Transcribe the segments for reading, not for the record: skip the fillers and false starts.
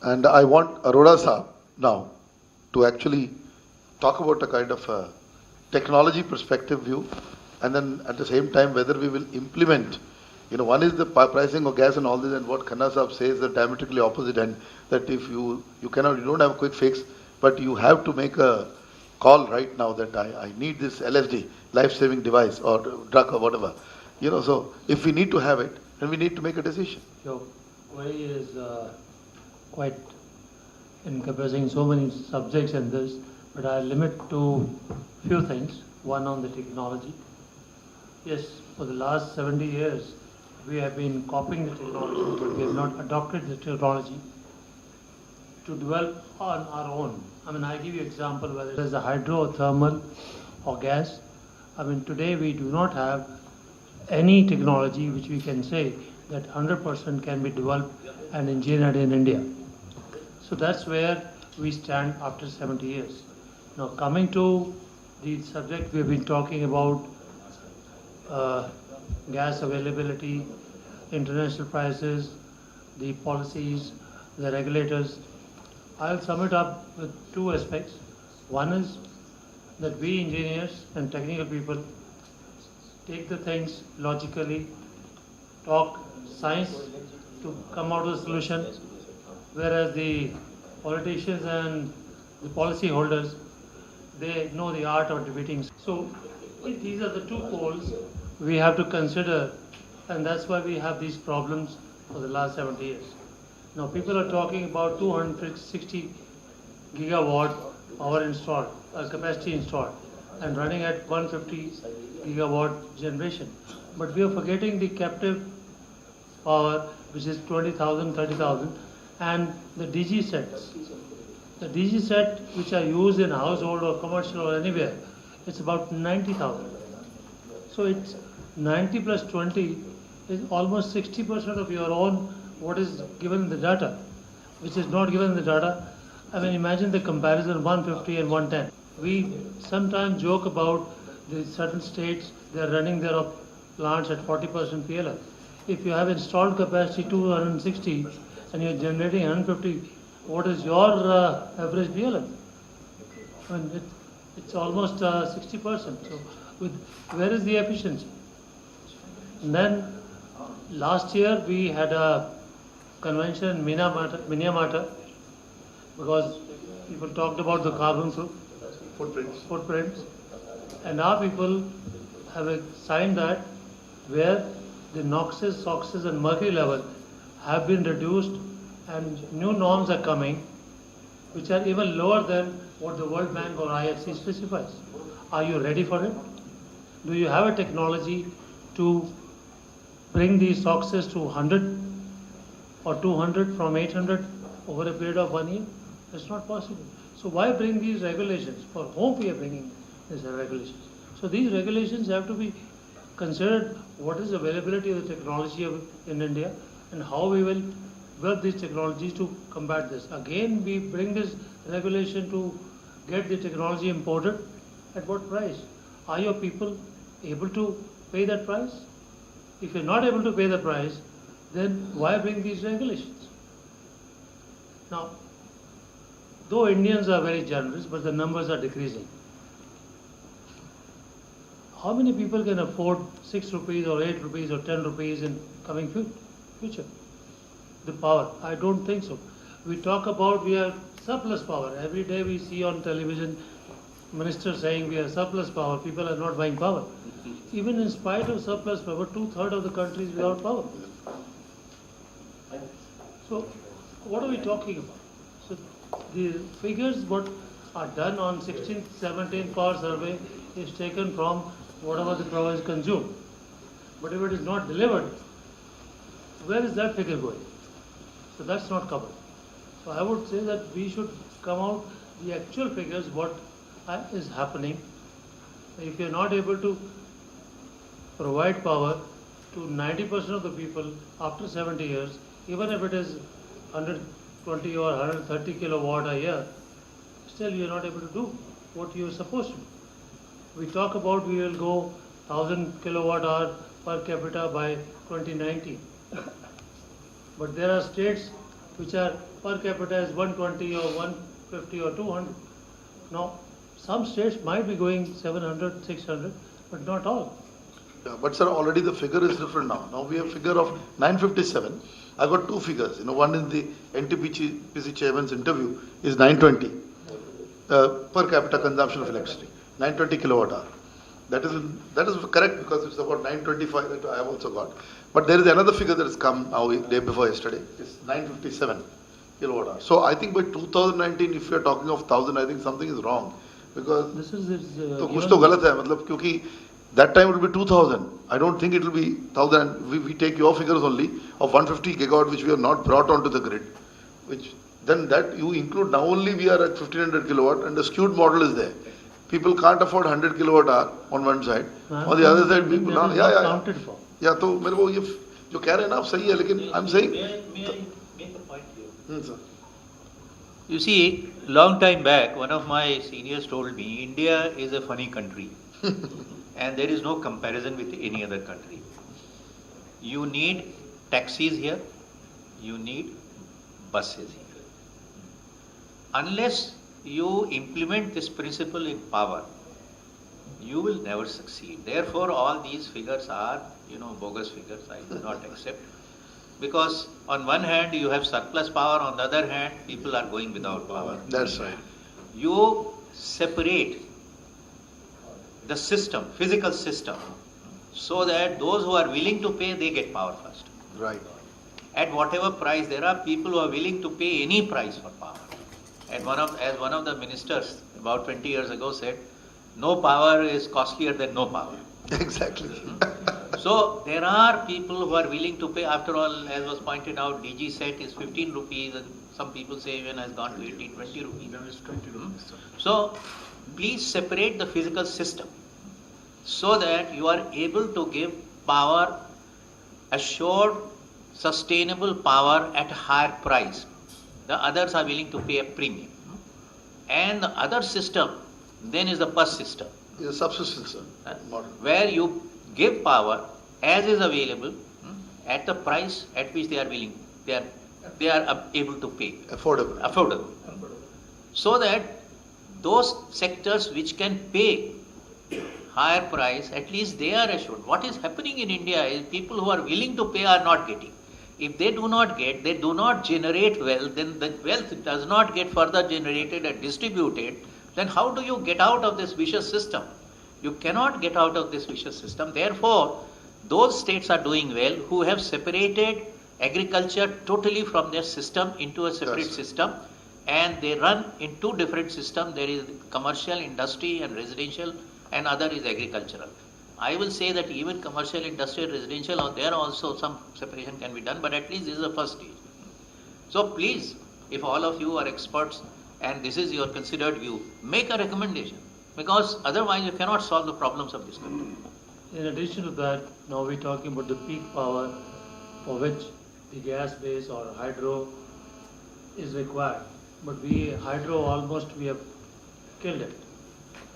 And I want Arora Saab now to actually talk about a kind of a technology perspective view, and then at the same time whether we will implement. One is the pricing of gas and all this, and what Khanna Saab says the diametrically opposite end, that if you don't have a quick fix, but you have to make a call right now that I need this LSD, life-saving device or drug or whatever. So if we need to have it, then we need to make a decision. Your query is quite encompassing so many subjects in this, but I'll limit to few things. One on the technology. Yes, for the last 70 years, we have been copying the technology, but we have not adopted the technology to develop on our own. I give you example, whether it is a hydrothermal or gas. Today we do not have any technology which we can say that 100% can be developed and engineered in India. So that's where we stand after 70 years. Now coming to the subject we have been talking about, gas availability, international prices, the policies, the regulators. I'll sum it up with two aspects. One is that we engineers and technical people take the things logically, talk science to come out with a solution, whereas the politicians and the policy holders, they know the art of debating. So these are the two poles we have to consider, and that's why we have these problems for the last 70 years. Now people are talking about 260 gigawatt power installed, capacity installed, and running at 150 gigawatt generation. But we are forgetting the captive power, which is 20,000, 30,000, and the DG sets. The DG set which are used in household or commercial or anywhere, it's about 90,000. So it's 90 plus 20 is almost 60% of your own what is given in the data, which is not given in the data. Imagine the comparison 150 and 110. We sometimes joke about the certain states, they are running their plants at 40% PLF. If you have installed capacity 260 and you are generating 150, what is your average PLF? It's almost 60%. So where is the efficiency? And then last year we had a convention in Minamata, because people talked about the carbon footprints, and our people have signed that, where the NOxes, SOxes and mercury level have been reduced, and new norms are coming which are even lower than what the World Bank or IFC specifies. Are you ready for it? Do you have a technology to bring these SOxes to 100 or 200 from 800 over a period of 1 year? It's not possible. So why bring these regulations? For whom we are bringing these regulations? So these regulations have to be considered what is availability of the technology in India and how we will work these technologies to combat this. Again, we bring this regulation to get the technology imported. At what price? Are your people able to pay that price? If you're not able to pay the price, then why bring these regulations? Now, though Indians are very generous, but the numbers are decreasing. How many people can afford 6 rupees or 8 rupees or 10 rupees in coming future? The power? I don't think so. We talk about we have surplus power. Every day we see on television ministers saying we have surplus power. People are not buying power. Even in spite of surplus power, 2/3 of the country is without power. So what are we talking about? So the figures what are done on 16th, 17th power survey is taken from whatever the province consumed. But if it is not delivered, where is that figure going? So that's not covered. So I would say that we should come out the actual figures, what is happening. If you are not able to provide power to 90% of the people after 70 years, even if it is 120 or 130 kilowatt a year, still you are not able to do what you are supposed to do. We talk about we will go 1000 kilowatt hour per capita by 2019. But there are states which are per capita is 120 or 150 or 200. Now, some states might be going 700, 600, but not all. Yeah, but sir, already the figure is different now. Now we have figure of 957. I got two figures. One in the NTPC chairman's interview is 920 per capita consumption of electricity, 920 kilowatt hour. That is correct because it's about 925 that I have also got. But there is another figure that has come now day before yesterday. It's 957 kilowatt hour. So I think by 2019, if you are talking of 1000, I think something is wrong because This is तो कुछ तो गलत है मतलब क्योंकि that time it will be 2000. I don't think it will be 1000. We take your figures only of 150 gigawatt which we have not brought onto the grid, which then that you include now only we are at 1500 kilowatt and the skewed model is there. People can't afford 100 kilowatt hour on one side. On the other side, people that is not counted for. Yeah, तो मेरे को ये जो कह रहे हैं ना आप सही है लेकिन I'm saying. May I make a point here? Sir. You see, long time back, one of my seniors told me, India is a funny country. And there is no comparison with any other country. You need taxis here, you need buses here. Unless you implement this principle in power, you will never succeed. Therefore, all these figures are, bogus figures. I do not accept. Because on one hand, you have surplus power, on the other hand, people are going without power. That's right. You separate the system, physical system, so that those who are willing to pay, they get power first. Right. At whatever price, there are people who are willing to pay any price for power. And as one of the ministers about 20 years ago said, no power is costlier than no power. Exactly. So there are people who are willing to pay. After all, as was pointed out, DG set is 15 rupees, and some people say even has gone to 18, 20 rupees. Now it's 20 rupees. So please separate the physical system so that you are able to give power, assured, sustainable power at a higher price. The others are willing to pay a premium. And the other system then is the bus system, It's a subsistence model. where you give power as is available at the price at which they are willing, they are able to pay, affordable. So that those sectors which can pay higher price, at least they are assured. What is happening in India is people who are willing to pay are not getting. If they do not get, they do not generate wealth, then the wealth does not get further generated and distributed, then how do you get out of this vicious system? You cannot get out of this vicious system. Therefore, those states are doing well who have separated agriculture totally from their system into a separate system, and they run in two different systems. There is commercial, industry and residential, and other is agricultural. I will say that even commercial, industrial, residential, there also some separation can be done, but at least this is the first stage. So please, if all of you are experts and this is your considered view, make a recommendation, because otherwise you cannot solve the problems of this country. In addition to that, now we're talking about the peak power for which the gas base or hydro is required. But hydro almost we have killed it,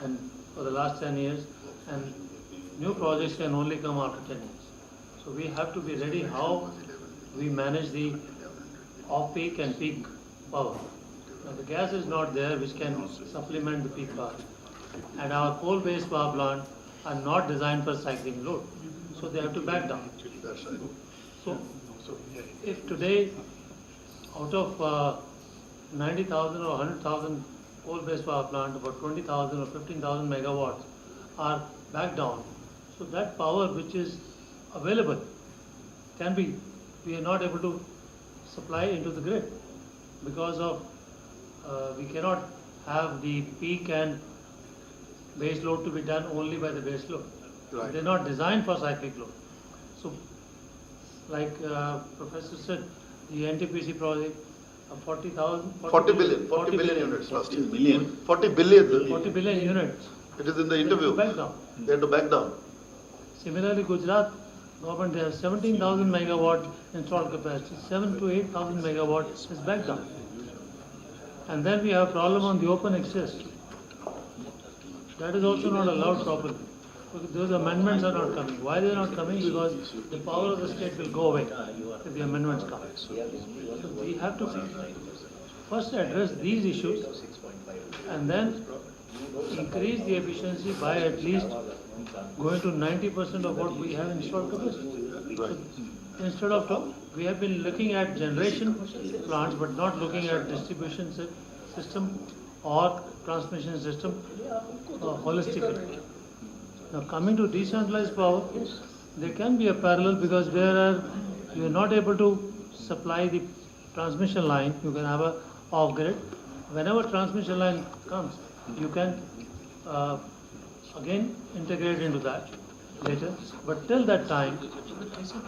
and for the last 10 years, and new projects can only come after 10 years. So we have to be ready how we manage the off-peak and peak power. Now the gas is not there which can supplement the peak power. And our coal-based power plants are not designed for cycling load. So they have to back down. That's right. So if today out of 90,000 or 100,000 coal-based power plant, about 20,000 or 15,000 megawatts are back down. So that power which is available we are not able to supply into the grid because of we cannot have the peak and base load to be done only by the base load. Right. They're not designed for cyclic load. So like Professor said, the NTPC project, 40 billion units last year. 40 million. 40 billion. 40 billion units. It is in the interview. Back down. They had to back down. Similarly, Gujarat government has 17,000 megawatt installed capacity. 7 to 8,000 megawatt is back down. And then we have problem on the open access. That is also not allowed properly. Those amendments are not coming. Why they are not coming? Because the power of the state will go away if the amendments come. So we have to first address these issues and then increase the efficiency by at least going to 90% of what we have installed capacity. Right. So instead of we have been looking at generation plants but not looking at distribution system or transmission system holistically. Now coming to decentralized power, there can be a parallel because where you are not able to supply the transmission line, you can have a off-grid. Whenever transmission line comes, you can again integrate into that later. But till that time,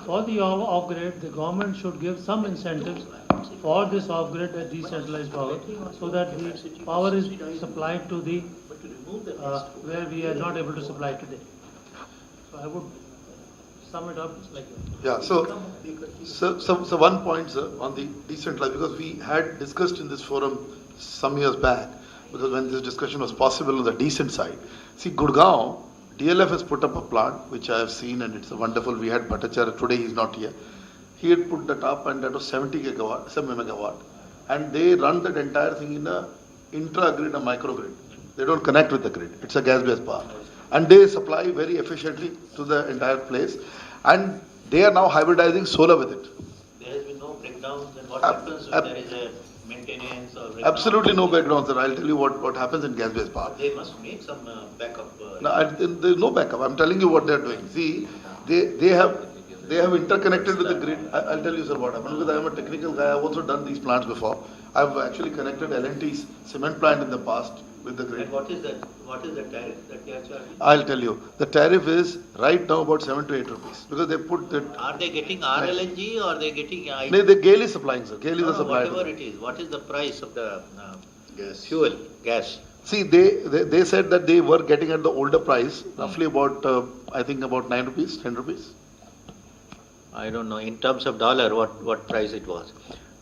for the off-grid, the government should give some incentives for this off-grid and decentralized power so that the power is supplied to the where we are not able to supply today. So I would sum it up like that. Yeah, so one point, sir, on the decentralized, because we had discussed in this forum some years back, because when this discussion was possible on the decent side. See, Gurgaon, DLF has put up a plant, which I have seen, and it's wonderful. We had Bhattacharya, today he's not here. He had put that up, and that was 70 megawatt. And they run that entire thing in a intra-grid, a microgrid. They don't connect with the grid. It's a gas-based power. And they supply very efficiently to the entire place. And they are now hybridizing solar with it. There has been no breakdowns, and what happens if there is a maintenance or breakdown? Absolutely no breakdowns, sir. I'll tell you what happens in gas-based power. They must make some backup. No, there's no backup. I'm telling you what they're doing. See, they have interconnected with the grid. I'll tell you, sir, what happened. Because I am a technical guy. I've also done these plants before. I've actually connected L&T's cement plant in the past with the grid. And what is the tariff that they are charging? I'll tell you. The tariff is right now about 7 to 8 rupees. Because they put that. Are they getting RLNG or are they getting No, the GAIL is supplying, sir. GAIL is the supplier. Whatever it is. What is the price of the fuel, gas? See, they said that they were getting at the older price, roughly about, I think about 9 rupees, 10 rupees. I don't know. In terms of dollar, what price it was.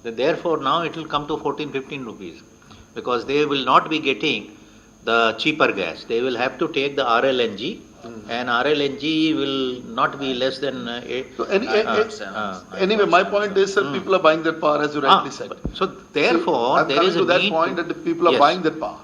Therefore, now it will come to 14, 15 rupees. Because they will not be getting the cheaper gas. They will have to take the RLNG, and RLNG will not be less than 8. So anyway, my point is, sir, people are buying that power, as you rightly said. So therefore, there is a that point that the people are buying that power.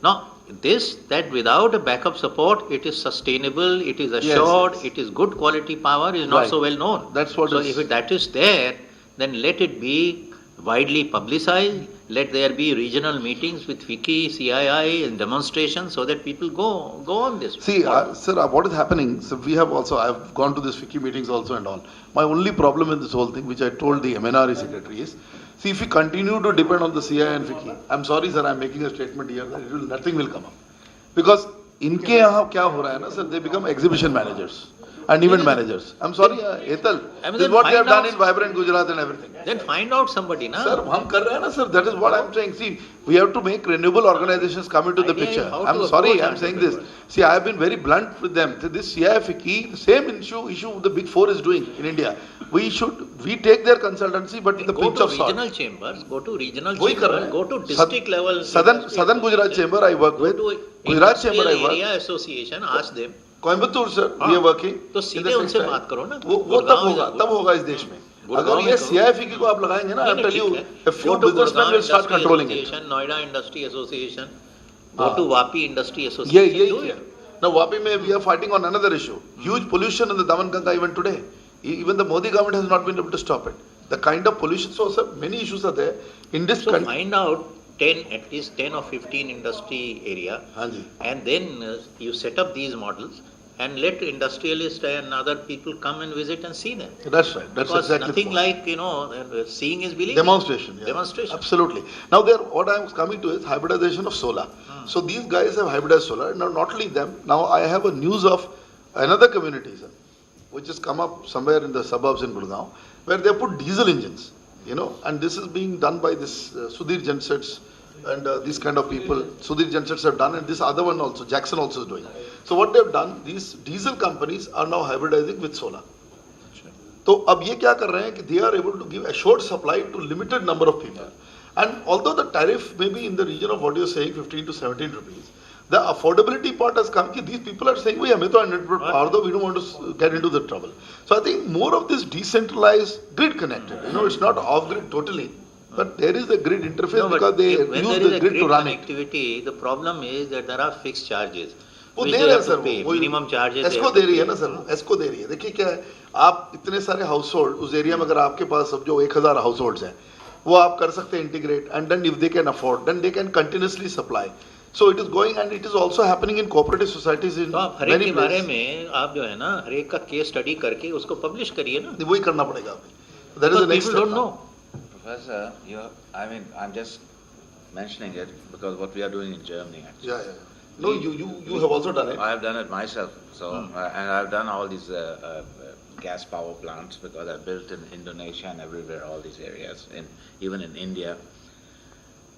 Now, that without a backup support, it is sustainable, it is assured, it is good quality power, is not so well known. That's what. So if that is there, then let it be widely publicized. Let there be regional meetings with FICCI, CII and demonstrations so that people go on this. See, sir, what is happening, so I've gone to these FICCI meetings also and all. My only problem in this whole thing, which I told the MNRE secretary is, see, if we continue to depend on the CII and FICCI, I'm sorry, sir, I'm making a statement here that nothing will come up. Because inke yahan kya ho raha hai na, sir, they become exhibition managers and event managers. I'm sorry, Etal, this is what they have done in Vibrant Gujarat and everything. Then find out somebody, na? Sir, hum kar rahe hain na, sir, that is what I'm saying. See, we have to make renewable organizations come into the picture. I'm sorry, I'm saying this. See, I have been very blunt with them. This CII, FICCI, the same issue the Big Four is doing in India. We take their consultancy, but with the pinch of salt. Go to regional chambers, go to district level. Southern Gujarat Chamber I work with. Gujarat Chamber I work. Area Association, ask them. Coimbatore, sir, we are working. तो सीधे उनसे बात करो ना. वो तब होगा इस देश में. अगर ये CII, FICCI को आप लगाएंगे ना, I'll tell you, a few businessmen will start controlling it. Noida Industry Association, go to Vapi Industry Association. Yeah. Now Vapi mein we are fighting on another issue. Huge pollution in the Daman Ganga even today. Even the Modi government has not been able to stop it. The kind of pollution, so sir, many issues are there. In this country, find out at least 10 or 15 industry area, and then you set up these models and let industrialists and other people come and visit and see them. That's right. That's because exactly nothing like, seeing is believing. Demonstration. Yeah. Demonstration. Absolutely. Now what I was coming to is hybridization of solar. So these guys have hybridized solar. Now not only them, now I have a news of another community, sir, which has come up somewhere in the suburbs in Gurgaon, where they put diesel engines, and this is being done by this Sudhir Gensets and these kind of people. Sudhir Gensets have done, and this other one also, Jackson also is doing. So what they have done, these diesel companies are now hybridizing with solar. So अब ये क्या कर रहे हैं कि they are able to give assured supply to limited number of people. And although the tariff may be in the region of what you are saying, 15 to 17 rupees, The affordability part has come. These people are saying, "We are 100% power, though we don't want to get into the trouble." So I think more of this decentralized, grid connected. It's not off grid totally, but there is a grid interface because they use the grid to run it. Connectivity, the problem is that there are fixed charges. वो दे रहे हैं sir, minimum charges एस्को दे रही है ना sir, एस्को दे रही है. देखिए क्या है, आप इतने सारे हाउस होल्ड उस एरिया में, अगर आपके पास सब जो 1000 हाउस होल्ड हैं, वो आप कर सकते हैं integrate, and then if they can afford, then they can continuously supply. So it is going, and it is also happening in cooperative societies in तो आप हरेक many के बारे places. में आप जो है ना हरेक का केस स्टडी करके उसको पब्लिश करिए ना. वही करना पड़ेगा अभी. That is the next People step don't now. know. Professor, I'm just mentioning it because what we are doing in Germany actually. Yeah. No, you have also done it. I have done it myself. So and I've done all these gas power plants because I built in Indonesia and everywhere, all these areas, even in India.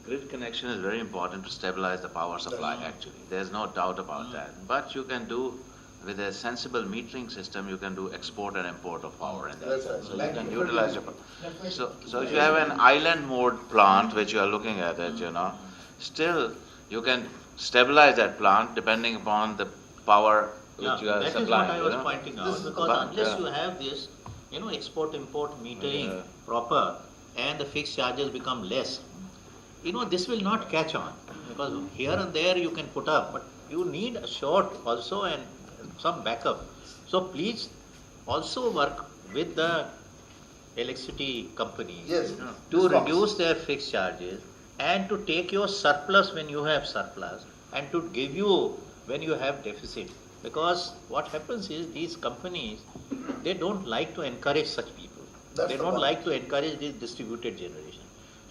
Grid connection is very important to stabilize the power supply actually. There's no doubt about that. But you can do, with a sensible metering system, you can do export and import of power in that. So you can utilize your power. So if you have an island mode plant which you are looking at it, still you can stabilize that plant depending upon the power which you are supplying. That is what I was pointing out, because unless you have this, export-import metering proper and the fixed charges become less, this will not catch on, because here and there you can put up, but you need a short also and some backup. So please also work with the electricity companies to reduce their fixed charges and to take your surplus when you have surplus and to give you when you have deficit. Because what happens is these companies, they don't like to encourage such people. They don't like to encourage this distributed generation.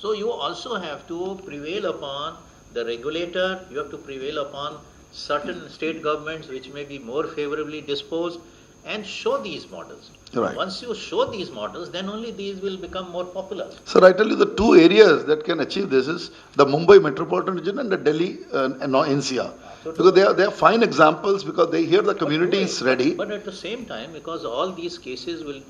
So you also have to prevail upon the regulator, you have to prevail upon certain state governments which may be more favorably disposed, and show these models. Right. Once you show these models, then only these will become more popular. Sir, I tell you, the two areas that can achieve this is the Mumbai metropolitan region and the Delhi NCR. Because they are fine examples, because here the community is ready. But at the same time, because all these cases will,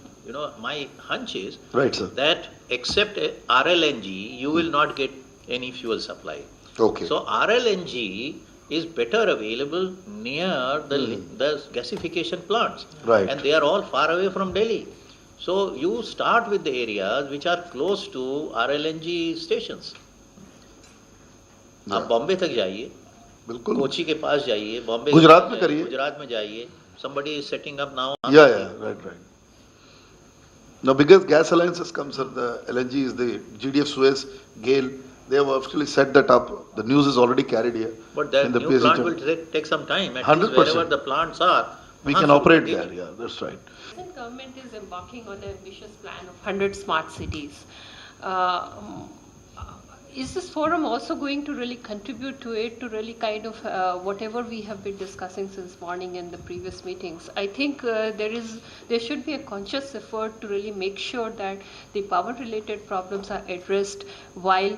my hunch is Right, sir. that except RLNG, you will not get any fuel supply. Okay. So RLNG is better available near the gasification plants. Right. And they are all far away from Delhi. So you start with the areas which are close to RLNG stations. आप बॉम्बे तक जाइए, बिल्कुल. कोची के पास जाइए, बॉम्बे गुजरात में करिए. गुजरात में जाइए. Somebody is setting up now. Yeah, right. Now, biggest gas alliance has come, sir. The LNG is the GDF Suez, GAIL. They have actually set that up. The news is already carried here. But that in the new plant PSHM. will take some time. At 100%. least wherever the plants are, We can operate there. Yeah, that's right. The government is embarking on an ambitious plan of 100 smart cities. Is this forum also going to really contribute to it, to really kind of whatever we have been discussing since morning in the previous meetings? I think there should be a conscious effort to really make sure that the power-related problems are addressed while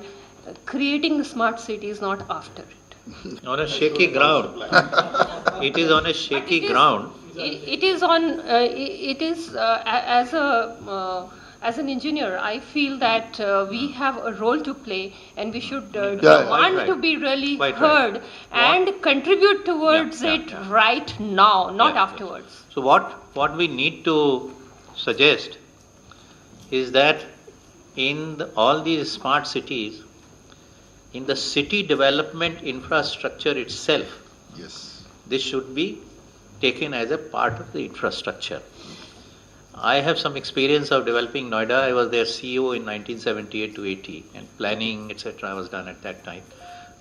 creating the smart cities, not after it. on a shaky ground. It is on a shaky ground. It is on. It is as an engineer, I feel that we have a role to play, and we should want right. to be really Quite heard right. and contribute towards Yeah. it right now, not Yeah. afterwards. So what we need to suggest is that in all these smart cities, in the city development infrastructure itself, Yes. this should be taken as a part of the infrastructure. I have some experience of developing Noida. I was their CEO in 1978 to 80, and planning, etc. was done at that time.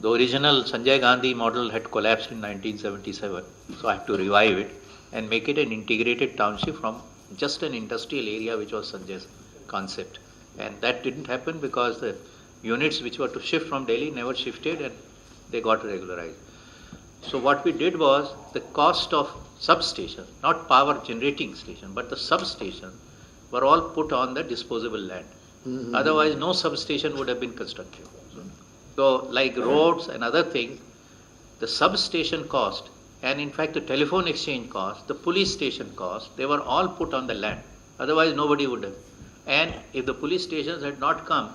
The original Sanjay Gandhi model had collapsed in 1977, so I have to revive it and make it an integrated township from just an industrial area, which was Sanjay's concept. And that didn't happen because the units which were to shift from Delhi never shifted, and they got regularized. So what we did was the cost of substation, not power generating station, but the substation were all put on the disposable land. Mm-hmm. Otherwise, no substation would have been constructed. So, like roads and other things, the substation cost, and in fact the telephone exchange cost, the police station cost, they were all put on the land. Otherwise, nobody would have. And if the police stations had not come,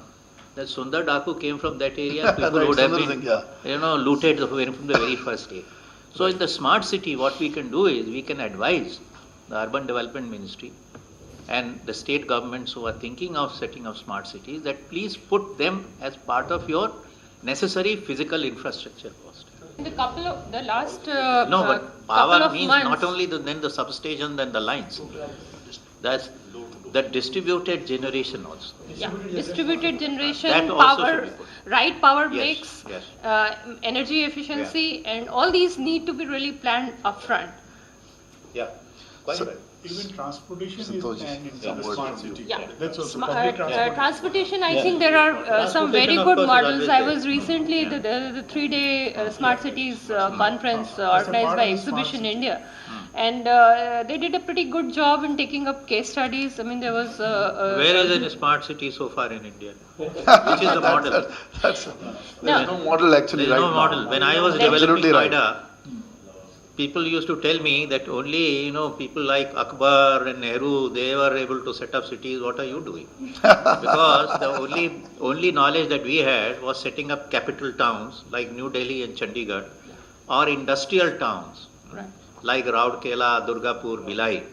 that Sundar Daku came from that area, people Right, would have Sundar been, Singh, yeah. looted from the very first day. So in the smart city, what we can do is we can advise the Urban Development Ministry and the state governments who are thinking of setting up smart cities that please put them as part of your necessary physical infrastructure cost. In the last No, but couple power of means months, not only then the substation, then the lines. That's the distributed generation also. yeah, distributed generation, That also power, should be put. right power Yes, mix, yes. energy efficiency, and all these need to be really planned upfront. Yeah, quite So- right. Even transportation is Santosh, planned in some some words smart from you. city. Yeah. That's also Sma- public transport. Transportation, I think there are some very Transportation, of good course, is models. always I there. was recently the 3-day Smart Cities conference That's a organized part by of the Smart Exhibition City. India, and they did a pretty good job in taking up case studies. I mean, there was Where is a smart city so far in India? Which is the model? There's No. no model actually There is right no now. model. When I was Absolutely developing right. Noida, people used to tell me that only people like Akbar and Nehru, they were able to set up cities. What are you doing? Because the only knowledge that we had was setting up capital towns like New Delhi and Chandigarh, or industrial towns like Rourkela, Durgapur, Bhilai.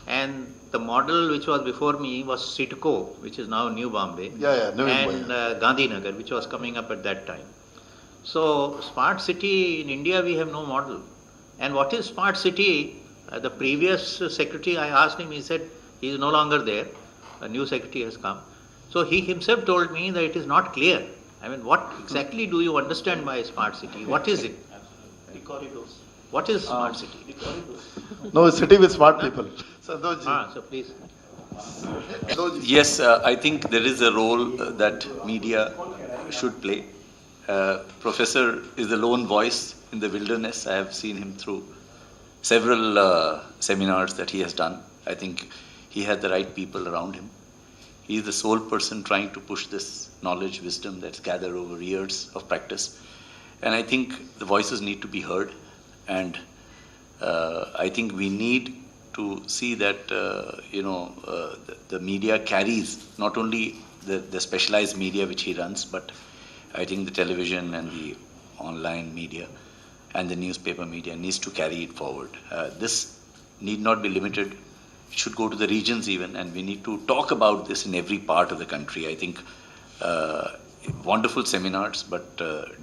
And the model which was before me was Sidco, which is now New Bombay, Yeah, Navi and Mumbai. Gandhinagar, which was coming up at that time. So smart city in India, we have no model. And what is smart city? The previous secretary, I asked him, he said he is no longer there. A new secretary has come. So he himself told me that it is not clear. I mean, what exactly do you understand by a smart city? What is it? The corridors. What is smart city? The corridors. No, a city with smart people. Santosh So please. Yes, I think there is a role that media should play. Professor is the lone voice in the wilderness. I have seen him through several seminars that he has done. I think he had the right people around him. He is the sole person trying to push this knowledge, wisdom that's gathered over years of practice. And I think the voices need to be heard. And I think we need to see that, the media carries not only the specialized media which he runs, but I think the television and the online media and the newspaper media needs to carry it forward. This need not be limited. It should go to the regions even, and we need to talk about this in every part of the country. I think wonderful seminars, but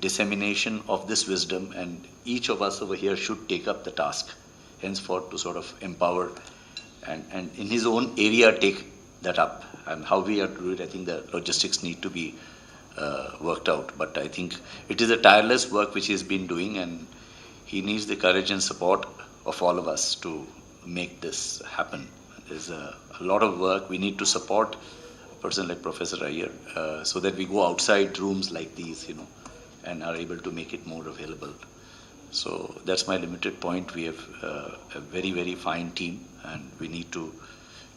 dissemination of this wisdom, and each of us over here should take up the task henceforth to sort of empower and in his own area take that up. And how we are to do it, I think the logistics need to be worked out. But I think it is a tireless work which he's been doing, and he needs the courage and support of all of us to make this happen. There's a lot of work. We need to support a person like Professor Iyer so that we go outside rooms like these, and are able to make it more available. So that's my limited point. We have a very, very fine team, and we need to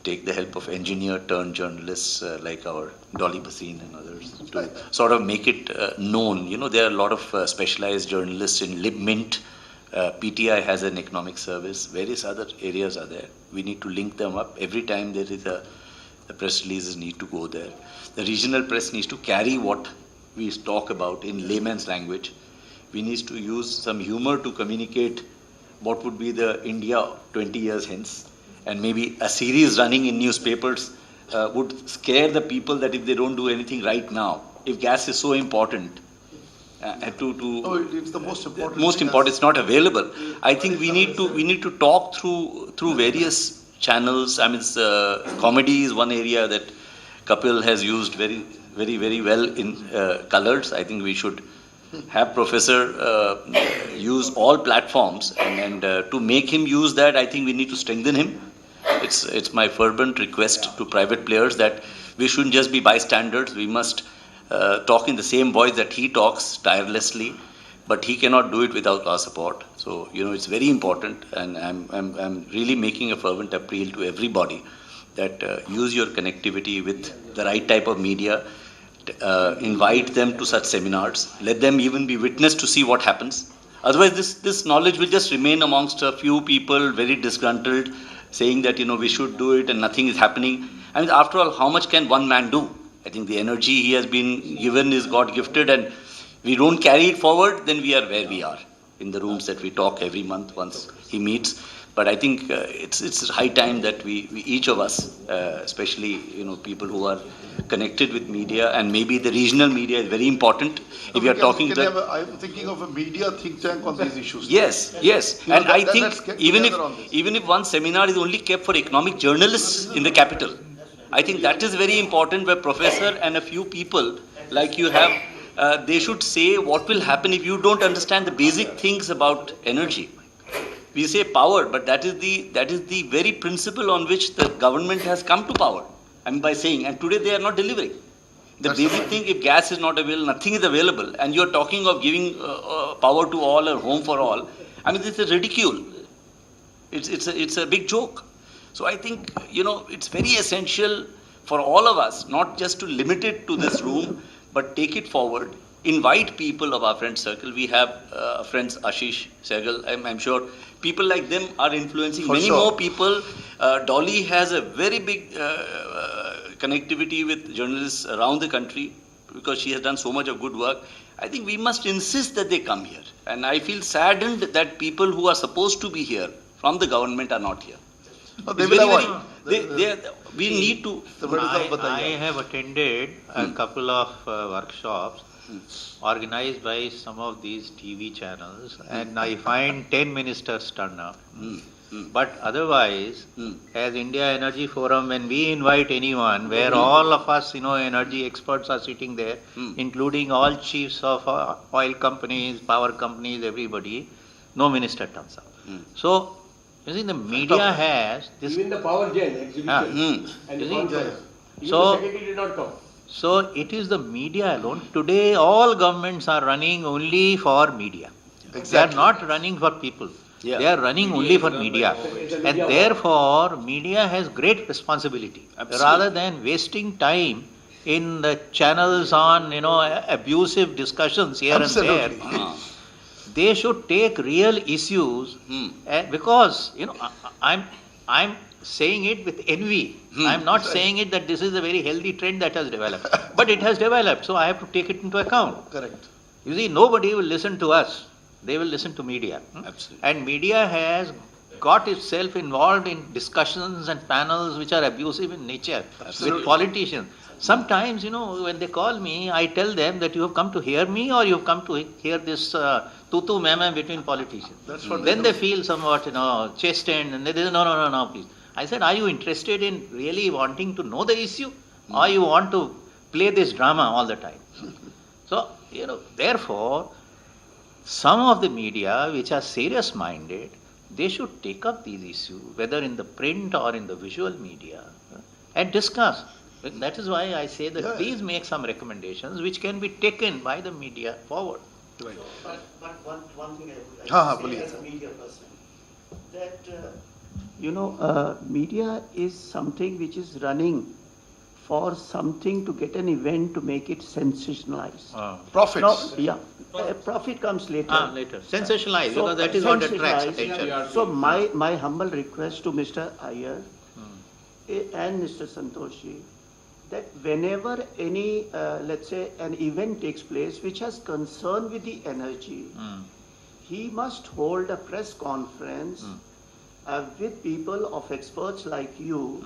take the help of engineer-turned-journalists like our Dolly Bhasin and others to sort of make it known. There are a lot of specialized journalists in LibMint. PTI has an economic service. Various other areas are there. We need to link them up. Every time there is the press releases need to go there. The regional press needs to carry what we talk about in layman's language. We need to use some humor to communicate what would be the India 20 years hence. And maybe a series running in newspapers would scare the people that if they don't do anything right now, if gas is so important, it's the most important. most important, it's not available. I think we need to talk through various channels. I mean, comedy is one area that Kapil has used very, very, very well in colors. I think we should have Professor use all platforms, and to make him use that, I think we need to strengthen him. It's my fervent request to private players that we shouldn't just be bystanders. We must talk in the same voice that he talks tirelessly, but he cannot do it without our support. So it's very important, and I'm really making a fervent appeal to everybody that use your connectivity with the right type of media. Invite them to such seminars. Let them even be witness to see what happens. Otherwise, this knowledge will just remain amongst a few people, very disgruntled, saying that we should do it and nothing is happening. I mean, after all, how much can one man do? I think the energy he has been given is God-gifted, and we don't carry it forward, then we are where we are, in the rooms that we talk every month once he meets. But I think it's high time that we each of us, especially people who are connected with media, and maybe the regional media is very important. If you are talking I'm thinking of a media think tank on these issues. Yes. And I think even if one seminar is only kept for economic journalists in the capital, I think that is very important, where professor and a few people like you have, they should say what will happen if you don't understand the basic things about energy. We say power, but that is the very principle on which the government has come to power. I mean, by saying, and today they are not delivering. The basic thing, if gas is not available, nothing is available, and you are talking of giving power to all or home for all, I mean, this is ridicule. It's a big joke. So I think, it's very essential for all of us, not just to limit it to this room, but take it forward. Invite people of our friend circle. We have friends Ashish Sehgal. I'm sure people like them are influencing many more people. Dolly has a very big connectivity with journalists around the country because she has done so much of good work. I think we must insist that they come here. And I feel saddened that people who are supposed to be here from the government are not here. We need to. I have attended a couple of workshops organized by some of these TV channels, and I find 10 ministers turn up. But otherwise, as India Energy Forum, when we invite anyone, where all of us, energy experts are sitting there, including all chiefs of oil companies, power companies, everybody, no minister turns up. So, you see, the media has this. Even the power gen exhibition and the conference, even the secretary did not come. So it is the media alone. Today, all governments are running only for media. Exactly. They are not running for people. Yeah. They are running only for media. And therefore, media has great responsibility. Absolutely. Rather than wasting time in the channels on, abusive discussions here and there, they should take real issues because, I'm saying it with envy. I'm not saying it that this is a very healthy trend that has developed. But it has developed, so I have to take it into account. Correct. You see, nobody will listen to us. They will listen to media. Absolutely. And media has got itself involved in discussions and panels which are abusive in nature with politicians. Sometimes, when they call me, I tell them that you have come to hear me or you have come to hear this tutu meme between politicians. That's what then they feel somewhat, chastened, and they say, no, please. I said, are you interested in really wanting to know the issue, or you want to play this drama all the time? So, therefore, some of the media which are serious-minded, they should take up these issues, whether in the print or in the visual media, and discuss. That is why I say that please make some recommendations which can be taken by the media forward. But one thing I would like to say as a media person, that media is something which is running for something to get an event to make it sensationalized. Profits. Profit comes later. Later. Sensationalized, because that is what attracts attention. So my humble request to Mr. Iyer and Mr. Santoshi, that whenever any, let's say, an event takes place which has concern with the energy, he must hold a press conference with people of experts like you,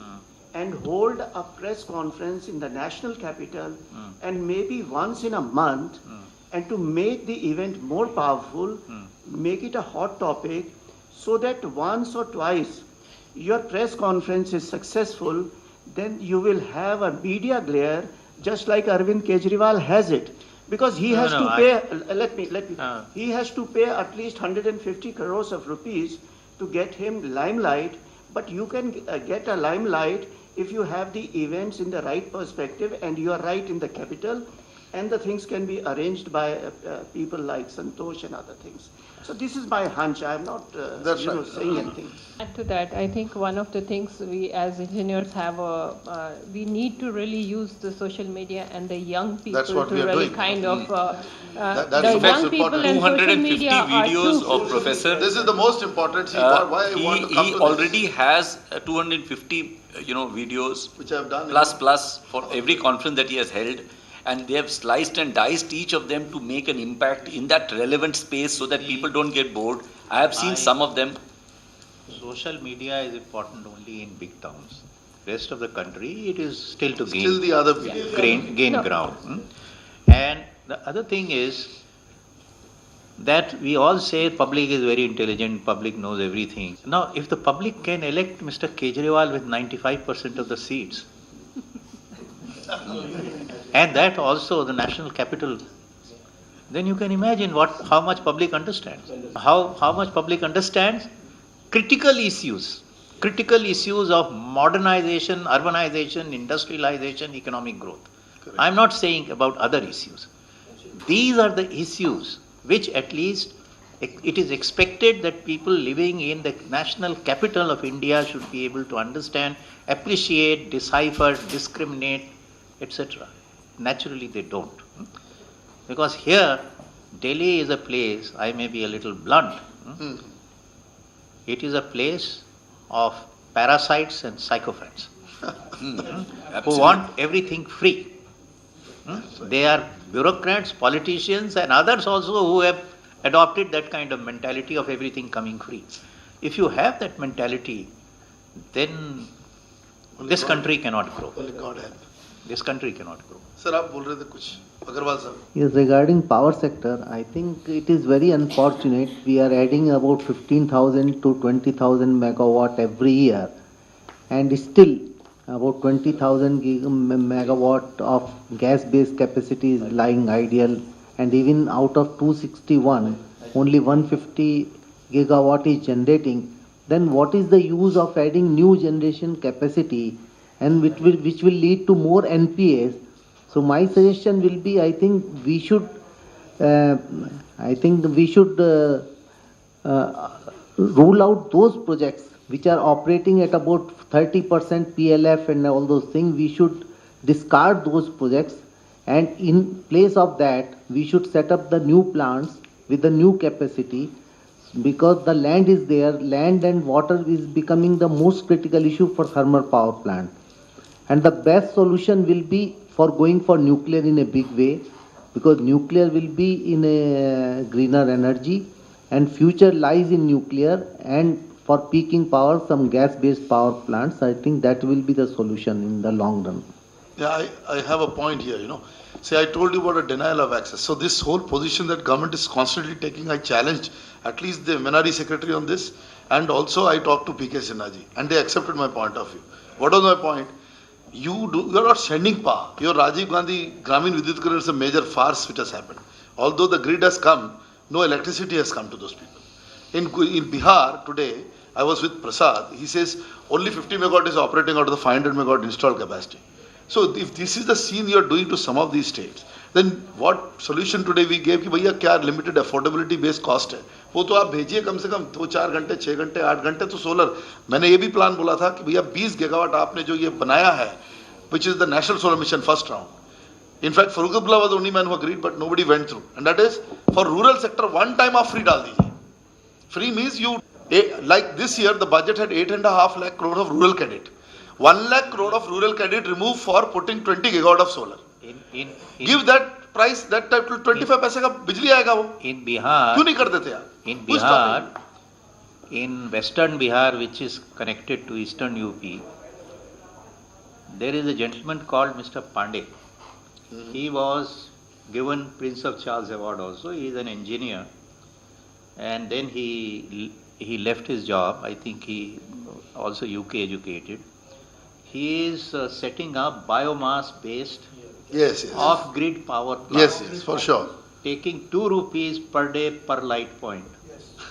and hold a press conference in the national capital, and maybe once in a month, and to make the event more powerful, make it a hot topic, so that once or twice your press conference is successful, then you will have a media glare just like Arvind Kejriwal has it. Because he has to pay, he has to pay at least 150 crores of rupees to get him limelight, but you can get a limelight if you have the events in the right perspective and you are right in the capital, and the things can be arranged by people like Santosh and other things. So this is my hunch. I am not saying anything. Add to that, I think one of the things we as engineers have, we need to really use the social media and the young people to really kind of That's the the most young people important. and social 250 media are videos too. of Professor. This is the most important. See, why I want to come He to already this, has 250 videos which I have done. plus for every conference that he has held, and they have sliced and diced each of them to make an impact in that relevant space so that people don't get bored. I have seen some of them. Social media is important only in big towns. Rest of the country, it is still to gain. Still the other media. Gain No. ground. And the other thing is that we all say public is very intelligent, public knows everything. Now, if the public can elect Mr. Kejriwal with 95% of the seats, and that also the national capital, then you can imagine how much public understands. How much public understands critical issues of modernization, urbanization, industrialization, economic growth. Correct. I'm not saying about other issues. These are the issues which at least it is expected that people living in the national capital of India should be able to understand, appreciate, decipher, discriminate, etc. Naturally they don't. Because here, Delhi is a place, I may be a little blunt, it is a place of parasites and sycophants who want everything free. They are bureaucrats, politicians, and others also who have adopted that kind of mentality of everything coming free. If you have that mentality, then this country cannot grow. Only God help. This country cannot grow. Sir, आप बोल रहे थे कुछ अग्रवाल साहब. Yes, regarding power sector, I think it is very unfortunate. We are adding about 15,000 to 20,000 megawatt every year, and still about 20,000 megawatt of gas-based capacity is lying idle, and even out of 261, only 150 gigawatt is generating. Then what is the use of adding new generation capacity, and which will lead to more NPAs? So my suggestion will be, I think we should rule out those projects which are operating at about 30% PLF and all those things. We should discard those projects, and in place of that, we should set up the new plants with the new capacity, because the land is there. Land and water is becoming the most critical issue for thermal power plant. And the best solution will be for going for nuclear in a big way, because nuclear will be in a greener energy, and future lies in nuclear, and for peaking power, some gas-based power plants. I think that will be the solution in the long run. Yeah, I have a point here, See, I told you about a denial of access. So this whole position that government is constantly taking, I challenged at least the MNRE secretary on this, and also I talked to PK Sinhaji, and they accepted my point of view. What was my point? You are not sending power. Your Rajiv Gandhi Gramin Vidyutkरण is a major farce which has happened. Although the grid has come, no electricity has come to those people. In Bihar today, I was with Prasad. He says only 50 megawatt is operating out of the 500 megawatt installed capacity. So if this is the scene you are doing to some of these states, then what solution today we gave कि भैया क्या limited affordability based cost है, वो तो आप भेजिए कम से कम 2-4 घंटे 6 घंटे 8 घंटे तो सोलर. मैंने ये भी प्लान बोला था कि भैया 20 गीगावाट आपने जो ये बनाया है, which is the national solar mission first round. In fact, Farooq Abdullah was the only man who agreed, but nobody went through. And that is for rural sector, one time आप free डाल दीजिए. Free means you, like this year the budget had 8.5 lakh crore of rural credit. 1 lakh crore of rural credit removed for putting 20 gigawatt of solar. Give that price, that type to 25 पैसे का बिजली आएगा वो. In Bihar, क्यों नहीं कर देते आप? In Bihar, in western Bihar, which is connected to eastern UP, there is a gentleman called Mr. Pandey. He was given Prince of Charles Award also. He is an engineer, and then he left his job. I think he also UK educated. He is setting up biomass based off-grid power plants. Yes, for sure. Taking 2 rupees per day per light point.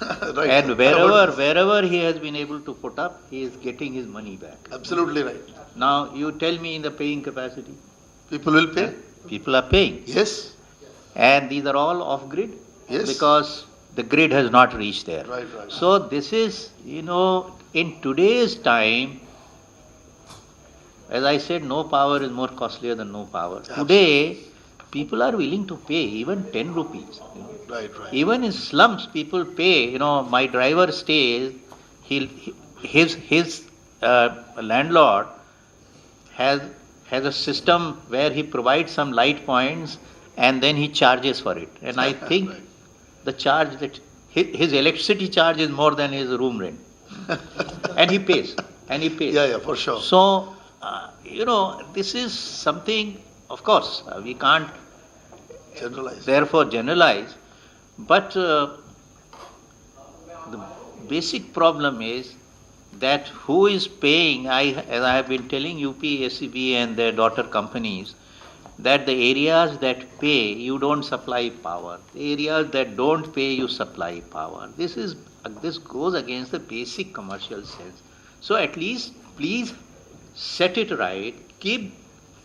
Right. And wherever he has been able to put up, he is getting his money back. Absolutely right. Now you tell me in the paying capacity. People will pay. People are paying. Yes. And these are all off-grid. Yes. Because the grid has not reached there. Right. So this is, in today's time, as I said, no power is more costlier than no power. Absolutely. Today, people are willing to pay even 10 rupees. Right. Even in slums, people pay. My driver stays, his landlord has a system where he provides some light points and then he charges for it. And I think the charge that his electricity charge is more than his room rent. And he pays. Yeah, for sure. So, this is something, of course, we can't therefore generalize, but the basic problem is that who is paying, as I have been telling UP, SCB and their daughter companies, that the areas that pay, you don't supply power. The areas that don't pay, you supply power. This goes against the basic commercial sense. So at least, please set it right.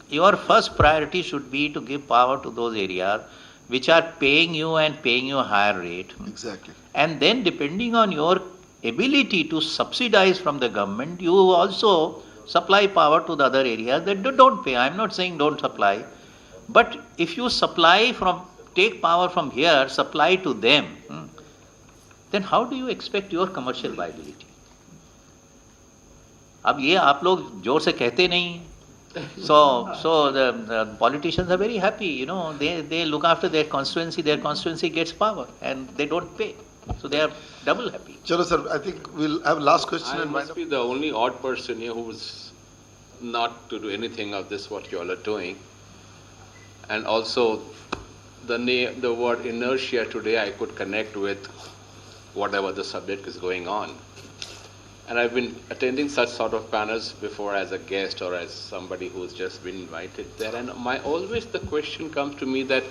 Your first priority should be to give power to those areas which are paying you and paying you a higher rate. Exactly. And then depending on your ability to subsidize from the government, you also supply power to the other areas that don't pay. I'm not saying don't supply. But if you take power from here, supply to them, then how do you expect your commercial viability? अब ये आप लोग जोर से कहते नहीं. So the politicians are very happy, they look after their constituency gets power and they don't pay. So they are double happy. Chalo sir, I think we'll have last question. I must be the only odd person here who is not to do anything of this what you all are doing. And also the word inertia today I could connect with whatever the subject is going on. And I've been attending such sort of panels before as a guest or as somebody who's just been invited there. And always the question comes to me that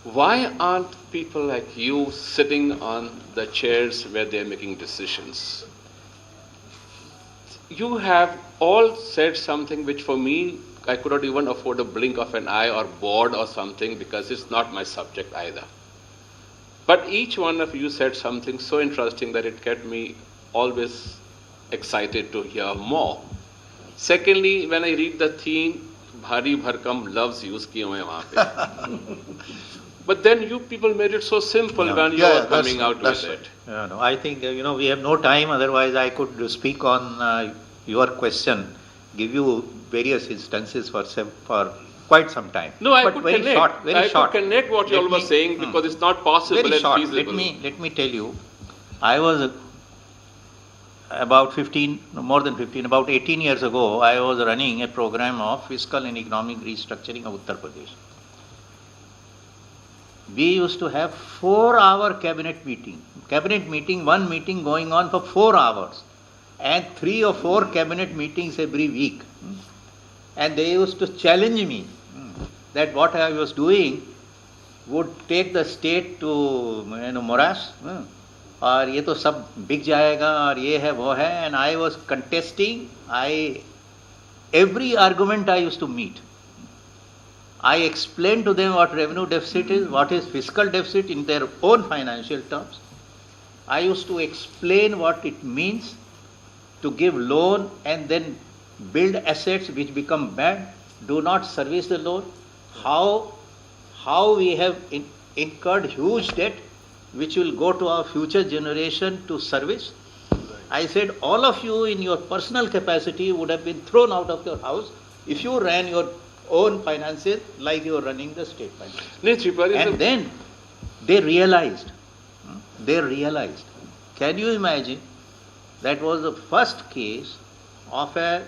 why aren't people like you sitting on the chairs where they're making decisions? You have all said something which for me, I could not even afford a blink of an eye or bored or something because it's not my subject either. But each one of you said something so interesting that it kept me always excited to hear more. Secondly, when I read the theme, Bhari Bharkam loves use kiye hue wahan pe. But then you people made it so simple when you are coming out with it. No, I think, we have no time, otherwise I could speak on your question, give you various instances for quite some time. No, I but could very connect. Short, very short. Could connect what you all were saying because it's not possible very and short. feasible. Let me tell you, I was about 18 years ago, I was running a program of fiscal and economic restructuring of Uttar Pradesh. We used to have 4-hour cabinet meeting, one meeting going on for 4 hours, and 3 or 4 cabinet meetings every week. And they used to challenge me that what I was doing would take the state to morass, और ये तो सब बिक जाएगा और ये है वो है, and I was contesting. Every argument I used to meet. I explained to them what revenue deficit is, what is fiscal deficit in their own financial terms. I used to explain what it means to give loan and then build assets which become bad, do not service the loan, how we have incurred huge debt which will go to our future generation to service. I said all of you in your personal capacity would have been thrown out of your house if you ran your own finances like you are running the state finances. And then they realized. Can you imagine? That was the first case of a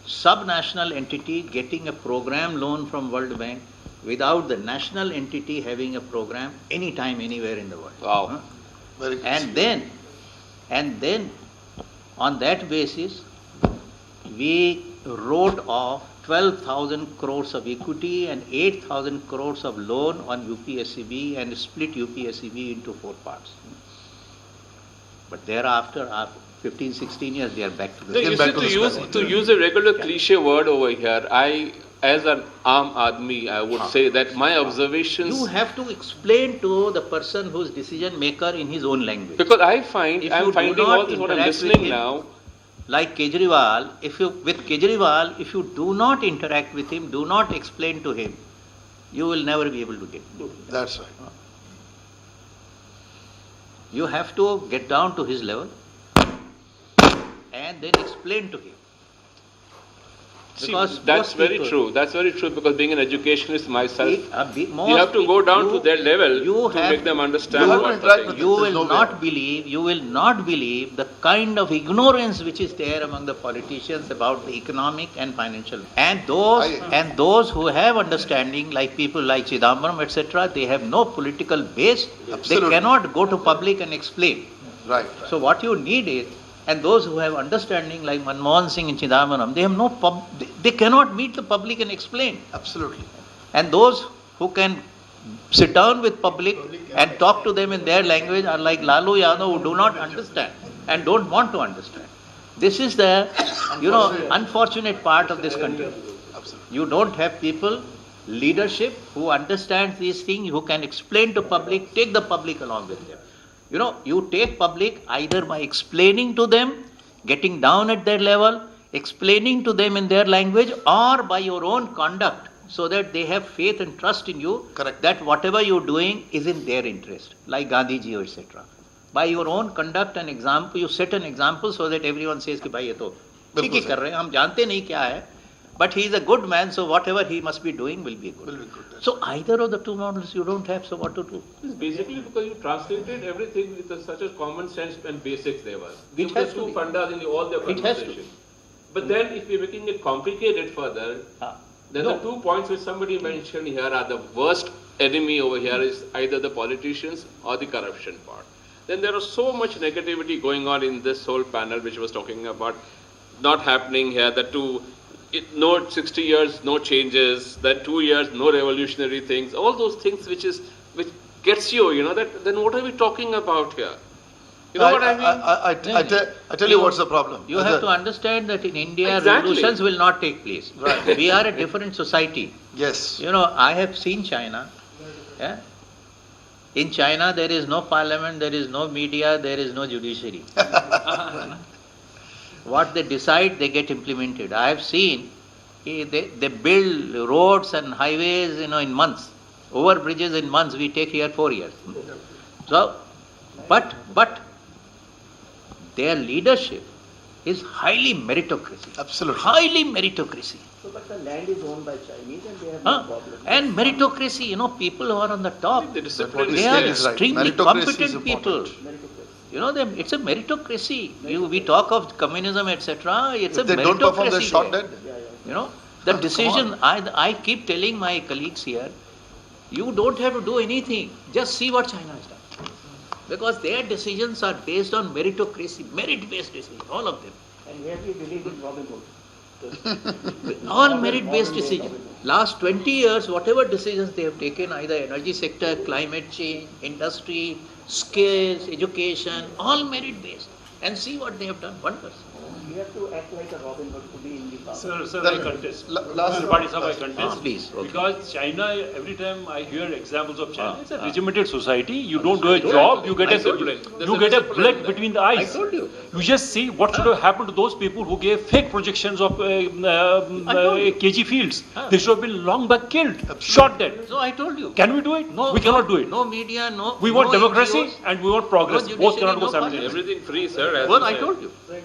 subnational entity getting a program loan from World Bank without the national entity having a program anytime, anywhere in the world. Wow. And then on that basis, we wrote off 12,000 crores of equity and 8,000 crores of loan on UPSCB and split UPSCB into 4 parts. But thereafter, after 15, 16 years, they are back to the To use a regular cliche word over here, as an Aam Aadmi, I would say that my observations... You have to explain to the person who's decision maker in his own language. Because I'm finding all this what I'm listening now. Like Kejriwal, if you do not interact with him, do not explain to him you will never be able to get. That's right. You have to get down to his level and then explain to him. See, that's very true. That's very true, because being an educationist myself, you have to go down to their level to make them understand what the thing is. You will not believe the kind of ignorance which is there among the politicians about the economic and financial. And those who have understanding, like people like Chidambaram, etc., they have no political base. Absolutely. They cannot go to public and explain. Right. So what you need is, and those who have understanding like Manmohan Singh and Chidambaram, they have they cannot meet the public and explain. Absolutely. And those who can sit down with public and talk to them in their language are like Lalu Yadav, who do not understand and don't want to understand. This is the, unfortunate part of this country. Absolutely. You don't have people, leadership, who understands these things, who can explain to public, take the public along with them. You take public either by explaining to them, getting down at their level, explaining to them in their language, or by your own conduct, so that they have faith and trust in you. Correct. That whatever you're doing is in their interest, like Gandhiji, etc. By your own conduct and example, you set an example so that everyone says, "Bhai, ye to theek hi kar rahe hain, hum jante nahi kya hai, but he is a good man, so whatever he must be doing will be good." So either of the two models you don't have, so what to do? It's basically because you translated everything with such a common sense and basics there was. It Give has the to two be. fundas in all their It has to. conversation. But then if we're making it complicated further, then No. the 2 points which somebody mentioned here are the worst enemy over here is either the politicians or the corruption part. Then there was so much negativity going on in this whole panel which was talking about not happening here, no 60 years, no changes, then 2 years, no revolutionary things, all those things which gets you, then what are we talking about here? You know what I mean? I tell you what's the problem. You have to understand that in India, Exactly. revolutions will not take place. Right. We are a different society. Yes. I have seen China. Yeah? In China, there is no parliament, there is no media, there is no judiciary. What they decide, they get implemented. I have seen they build roads and highways, in months. Over bridges in months, we take here 4 years. So, but their leadership is highly meritocracy. Absolutely. Highly meritocracy. So, but the land is owned by Chinese and they have no problem. And meritocracy, people who are on the top, The discipline they is are there. extremely Meritocracy is competent people. important. It's a meritocracy. We talk of communism, etc. It's a If they meritocracy. don't perform, they're shot there. dead. The decision, I keep telling my colleagues here, you don't have to do anything. Just see what China has done. Because their decisions are based on meritocracy, merit-based decisions, all of them. And here we believe in Robin Hood. All merit-based decisions. Last 20 years, whatever decisions they have taken, either energy sector, climate change, industry, skills, education, all merit-based. And see what they have done. Wonders. We have to act like a Robin Hood to be in the power. Sir, I contest. Last I contest. Please. Okay. Because China, every time I hear examples of China, it's a regimented society. You don't do a job, you get a blood between the eyes. I told you. You just see what should have happened to those people who gave fake projections of KG fields. They should have been long back killed, shot dead. So I told you. Can we do it? No, we cannot do it. No media, no. We want no democracy NGOs. and we want progress. No Both judiciary, cannot go no simultaneously. Everything free, sir. As Well, you I said. told you. We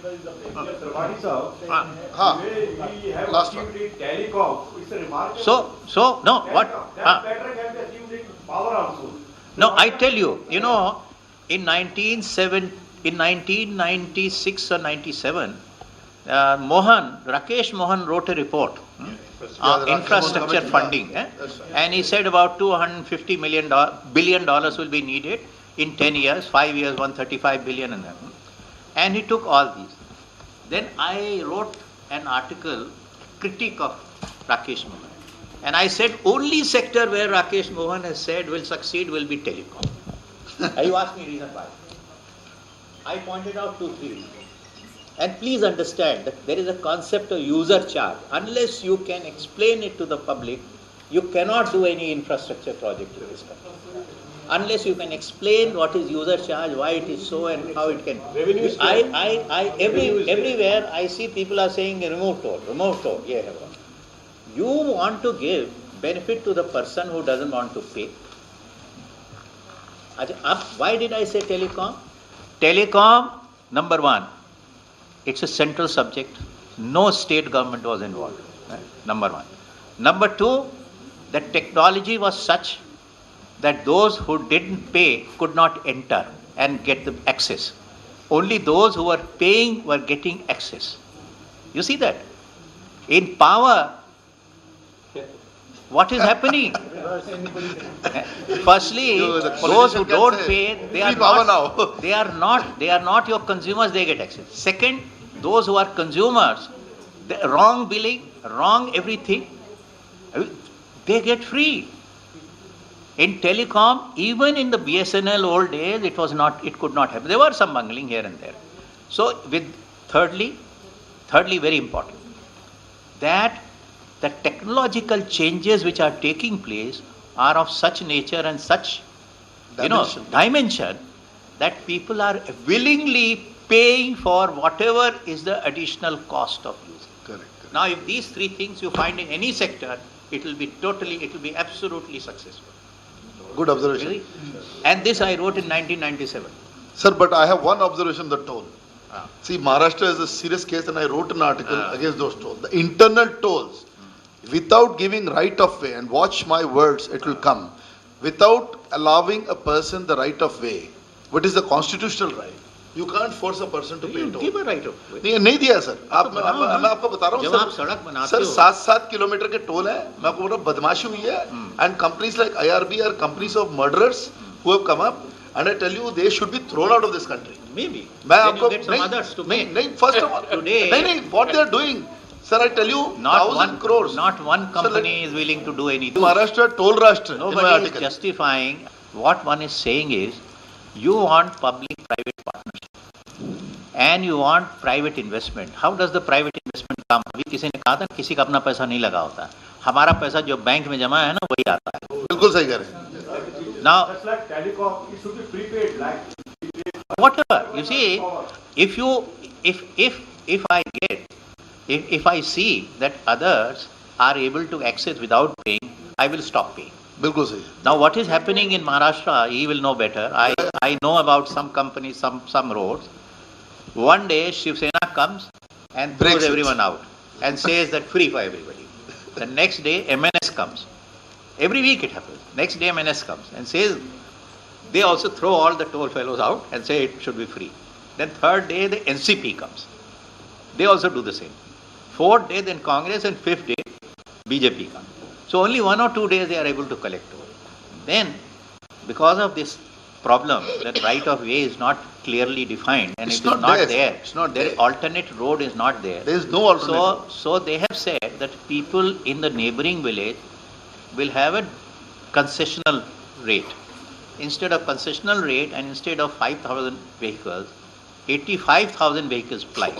have last one. Telecom, it's a remarkable. So, no, what? That better can be achieved in power also. No, I tell you, in 1996 or 97, Rakesh Mohan wrote a report on infrastructure funding. And he said about $250 billion will be needed in 10 years, 5 years, 135 billion and that. And he took all these. Then I wrote an article, critique of Rakesh Mohan. And I said, only sector where Rakesh Mohan has said will succeed will be telecom. You asked me reason why. I pointed out 2-3 reasons. And please understand that there is a concept of user charge. Unless you can explain it to the public, you cannot do any infrastructure project in this country. Unless you can explain what is user charge, why it is so, and how it can. Everywhere I see people are saying remote toll, yeah. You want to give benefit to the person who doesn't want to pay. Why did I say telecom? Telecom, number one, it's a central subject. No state government was involved. Right? Number one. Number two, the technology was such that those who didn't pay could not enter and get the access. Only those who were paying were getting access. You see that? In power, what is happening? Firstly, those who don't pay, they are not your consumers, they get access. Second, those who are consumers, wrong billing, wrong everything, they get free. In telecom, even in the BSNL old days, it could not happen. There were some bungling here and there. So, thirdly, very important, that the technological changes which are taking place are of such nature and such dimension that people are willingly paying for whatever is the additional cost of use. Correct. Now, if these three things you find in any sector, it will be absolutely successful. Good observation. Really? And this I wrote in 1997. Sir, but I have one observation, the toll. See, Maharashtra is a serious case and I wrote an article against those tolls. The internal tolls, without giving right of way, and watch my words, it will come, without allowing a person the right of way, what is the constitutional right? You can't force a person to pay toll. Give a right of way. नहीं दिया sir. मैं आपको बता रहा हूँ sir 7 kilometre के toll है. मैं आपको बोल रहा हूँ बदमाशी हुई है. And companies like IRB are companies of murderers who have come up. And I tell you, they should be thrown out of this country. Maybe. Then you get some others to pay. First of all, today, what they are doing, sir, I tell you, not 1,000 crores. Not one company is willing to do anything. Maharashtra toll Rashtra. Nobody is justifying. What one is saying is, you want public-private partnership and you want private investment. How does the private investment come? अभी किसी ने कहा था किसी का अपना पैसा नहीं लगा होता. हमारा पैसा जो बैंक में जमा है ना वही आता है. बिल्कुल सही कह रहे हैं. Now, just like telecom, it should be prepaid, like whatever. You see, if I see that others are able to access without paying, I will stop paying. बिल्कुल सही. Now, what is happening in Maharashtra, he will know better. I know about some companies, some roads. One day, Shiv Sena comes and throws everyone out and says that free for everybody. The next day, MNS comes. Every week it happens. Next day, MNS comes and says, they also throw all the toll fellows out and say it should be free. Then third day, the NCP comes. They also do the same. Fourth day, then Congress, and fifth day, BJP comes. So only 1 or 2 days they are able to collect toll. Then, because of this problem, that right of way is not clearly defined and it is not there. It's not there. there. Alternate road is not there. There is no alternate. So they have said that people in the neighboring village will have a concessional rate. Instead of concessional rate and instead of 5,000 vehicles, 85,000 vehicles ply.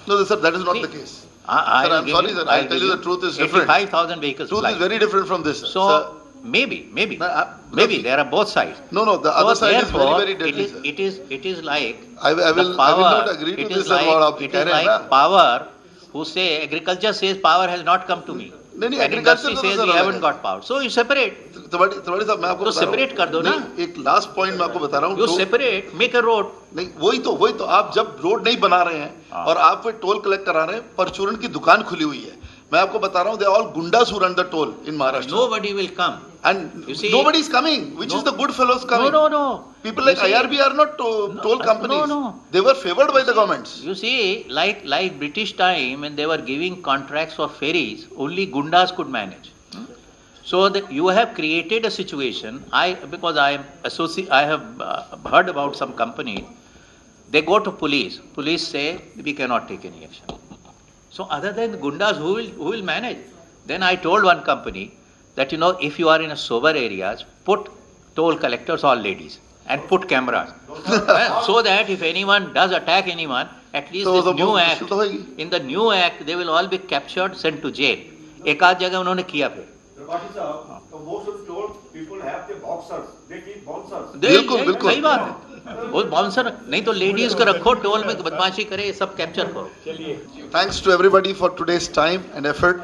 No, sir, that is not the case. Sir, I'm sorry, sir. I'll tell you the truth is different. 85,000 vehicles Truth fly. is very different from this. So, sir. maybe, No, there are both sides. No, the other side is very, very deadly, sir. It is like I will not agree to this, sir. It is like power, who say, agriculture says power has not come to me. नहीं And industry says we haven't got power. So you separate. Tiwari साहब मैं आपको तो बता रहा हूँ. separate कर दो ना. नहीं, एक लास्ट पॉइंट मैं आपको बता रहा हूँ. You separate, make a road. नहीं वही तो आप जब रोड नहीं बना रहे हैं और आप फिर टोल कलेक्ट करा रहे हैं, परचूरण की दुकान खुली हुई है. मैं आपको बता रहा हूँ, they are all gundas who run the toll in Maharashtra. Nobody will come. And You see, nobody is coming. Which is the good fellows coming? No. People like You see, IRB are not toll companies. No. They were favored by the governments. You see, like British time when they were giving contracts for ferries, only gundas could manage. So that you have created a situation. Because I have heard about some company. They go to police. Police say we cannot take any action. So other than the gundas, who will manage? Then I told one company that if you are in a sober areas, put toll collectors, all ladies, and put cameras, so that if anyone does attack anyone, at least So this the new act, मुश्किल तो होगी. in the new act, they will all be captured, sent to jail. एक आध जगह उन्होंने किया फिर. most of the toll people have the boxers. They keep bouncers. बिल्कुल. सही बात है. वो बाउंसर नहीं तो लेडीज को रखो टोल में बदमाशी करे, सब कैप्चर करो. Thanks to everybody for today's time and effort.